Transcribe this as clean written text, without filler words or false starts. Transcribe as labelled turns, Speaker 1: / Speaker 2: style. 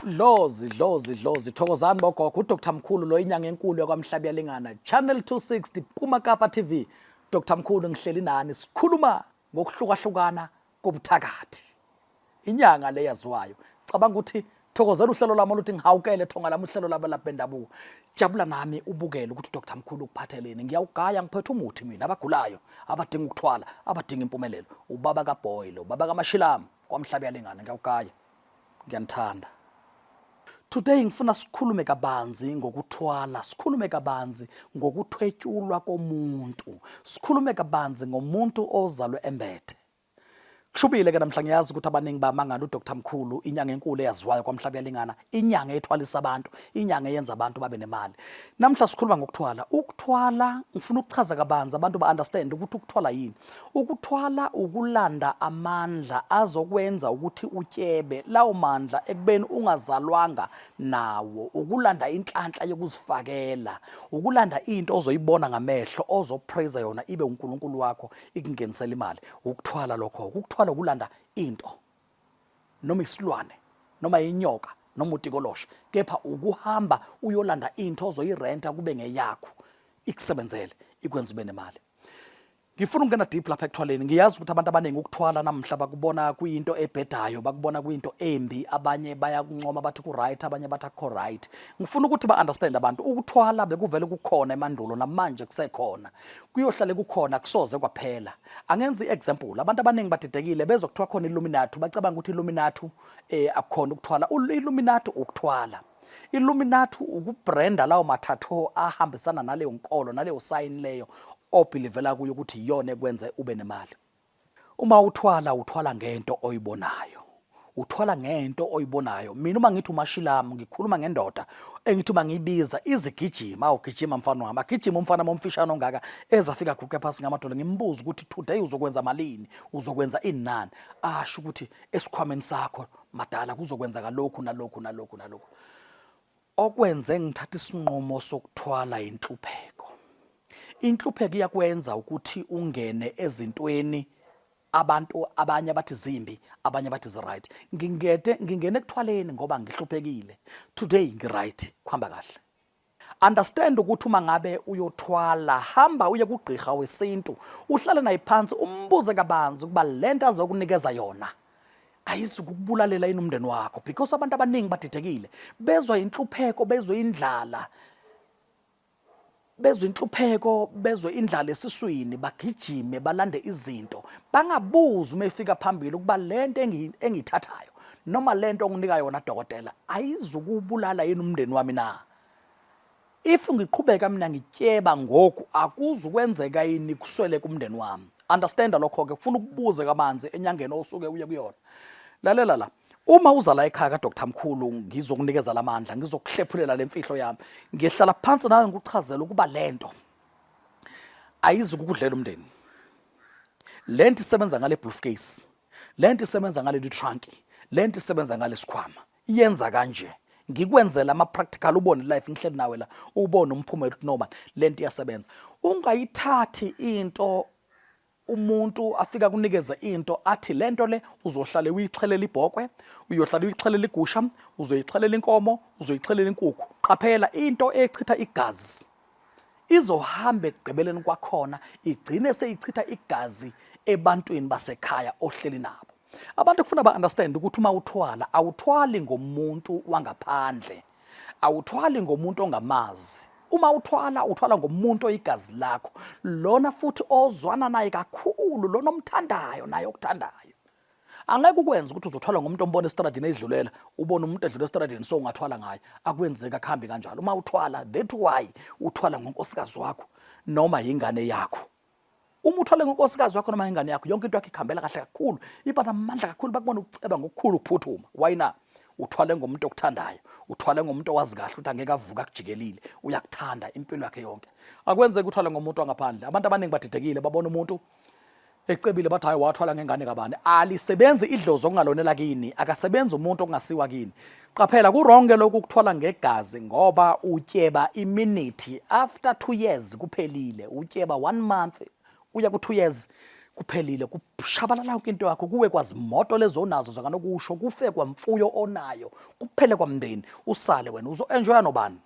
Speaker 1: Dlozi thokozani bogogo uDr Mkhulu lo inyanga enkulu yakwamhlabi yalingana Channel 260 Phuma Kapa TV. Dr Mkhulu ngihleli nani sikhuluma ngokuhlukahlukana kobuthakathi. Inyanga leyaziwayo. Cabanga ukuthi thokozela uhlelo lami oluthi ngihawukele thonga lami uhlelo laba bendabuko. Jabula nami ubukele ukuthi uDr Mkhulu ukuphatheleni. Ngiyawugaya ngiphethe umuthi mina abagulayo, abadinga ukuthwala, abadinga impumelelo. Ubaba kaBoy lo, ubaba kaMashilami kwamhlabi yalingana ngiyawugaya. Ngiyanithanda. Today ngifuna sikhulume kabanzi ngokuthwala, sikhulume kabanzi ngokuthwetshulwa komuntu, sikhulume kabanzi ngomuntu ozalwe embethe. Kushubile ke namhla ngiyazi ukuthi abaningi bamangala uDr Mkhulu inyanga enkulu eyaziwayo kwamhlabi yalingana, inyanga ethwalisa abantu, inyanga eyenza abantu babe nemali. Namhla sikhuluma ngokuthwala. Ukuthwala ngifuna ukuchaza kabanzi abantu ba-understand ukuthi ukuthwala yini. Ukuthwala ukulanda amandla azokwenza ukuthi utyebe lawo mandla ekubeni ungazalwanga nawo, ukulanda inhlanhla yokuzifakela, ukulanda into ozoyibona ngamehlo ozopraise yona ibe uNkulunkulu wakho ikungenisela imali. Ukuthwala lokho ukuthwala ukulanda into noma isilwane noma inyoka noma utikolosha, kepha ukuhamba uyolanda into ozoyirenta kube ngeyakho ikusebenzele ikwenza ube nemali. Ngifuna ukungena deep lapha ekuthwaleni. Ngiyazi ukuthi abantu abaningi ukuthwala namhla bakubona kuyinto ebhedayo, bakubona kuyinto embi, abanye bayakuncoma bathi ku right, abanye bathi akho right. Ngifuna ukuthi ba understand abantu ukuthwala bekuvele kukhona emandulo namanje kusekhona. Kuyohlale kukhona kusoze kwaphela. Angenza iexample. Abantu abaningi badidekile bezokuthiwa khona Illuminati, bacabanga ukuthi Illuminati akukhona ukuthwala. Illuminati ukuthwala. Illuminati ukubranda lawo mathatho ahambisana naleyo nkolo naleyo sign leyo obhilivela kuyo ukuthi iyona ekwenza ube nemali. Uma uthwala ngento oyibonayo. Uthwala ngento oyibonayo. Mina uma ngithi uMashilami ngikhuluma ngendoda engithi uma ngibiza izigijima ugijima mfana wami, agijima umfana momfishana ongaka ezafika guqe phansi ngamadolo ngimbuza ukuthi today uzokwenza malini, uzokwenza inani, asho ukuthi esikhwameni sakho madala kuzokwenza lokhu nalokhu nalokhu nalokhu. Okwenze ngithatha isinqumo sokuthwala inhlupheko. Inhlupheko iyakwenza ukuthi ungene ezintweni abantu abanye bathi zimbi, abanye bathi right. Ngingene ekuthwaleni ngoba ngihluphekile. Today ngiright, kuhamba kahle. Understand ukuthi uma ngabe uyothwala, hamba uye kugqirha wesintu, uhlale naye phansi umbuze kabanzi ukuba lento azokunikeza yona ayizukubulalela yini umndeni wakho, because abantu abaningi badidekile bezwa inhlupheko, bezwa indlala, bezwe inhlupheko, bezwe indlala esiswini, bagijime balande izinto, bangabuzi uma efika phambili ukuba lento engiyithathayo noma lento onginika yona dokotela ayizukubulala yini umndeni wami na. If ngiqhubeka mina ngityeba ngoku akuzukwenzeka yini kuswele kumndeni wami. Understand lokho ke, kufuna ukubuze kamanzi enyangeni osuke uye kuyona. Lalela la. Uma uza la ekhaya kaDr Mkhulu ngizokunikeza lamandla, ngizokuhlephulela lemfihlo yami, ngihlala phansi nawe ngikuchazela ukuba lento ayizukukudlela umndeni. Lento isebenza ngale briefcase, lento isebenza ngale trunk, lento isebenza ngale sikhwama. Iyenza kanje. Ngikwenzela ama practical ubone life ngihleli nawe la ubone umphumela ukuthi normal lento iyasebenza. Ungayithathi into umuntu afika kunikeza into athi lento le uzohlala uyixhelela ibhokwe, uyohlala uyixhelela igusha, uzoyixhelela inkomo, uzoyixhelela inkukhu. Qaphela into echitha igazi izohamba egqibeleni kwakhona igcine seyichitha igazi ebantwini basekhaya ohleli nabo. Abantu kufuna ba understand ukuthi uma uthwala awuthwali ngomuntu wangaphandle, awuthwali ngomuntu ongamazi. Uma uthwala ngomuntu oyigazi lakho, lona futhi ozwana naye kakhulu, lona omthandayo naye okuthandayo. Angeke ukwenza ukuthi uzothwala ngomuntu ombona estradini edlulela, ubone umuntu edlula estradini so ungathwala ngaye, akwenzeka akhambi kanjalo. Uma uthwala, that why uthwala ngonkosikazi wakho noma ingane yakho. Uma uthwala ngonkosikazi wakho noma ingane yakho, yonke into yakho ikhambela kahle kakhulu, iba namandla kakhulu, bakubona ukuceba ngokukhulu ukuphuthuma. Why na? Uthwale ngomuntu okuthandayo, uthwale ngomuntu owazi kahle ukuthi angeke avuka kujikelile, uyakuthanda impilo yakhe yonke. Akwenzeke uthwale ngomuntu wangaphandle. Abantu abaningi badidekile babona umuntu ecebile bathi hayi wathwala ngengane kabani. Alisebenzi idlozi okungalonela kini, akasebenzi umuntu okungasiwa kini. Qaphela kuronke lokhu ukuthwala ngegazi ngoba utyeba iminute after 2 years kuphelile, utyeba 1 month uya ku 2 years kuphelile kushabalala yonke into yakho, kuwe kwazimoto lezo onazo zakanokusho, kufe kwamfuyo onayo, kuphele kwamndeni, usale wena uzo-enjoya nobani?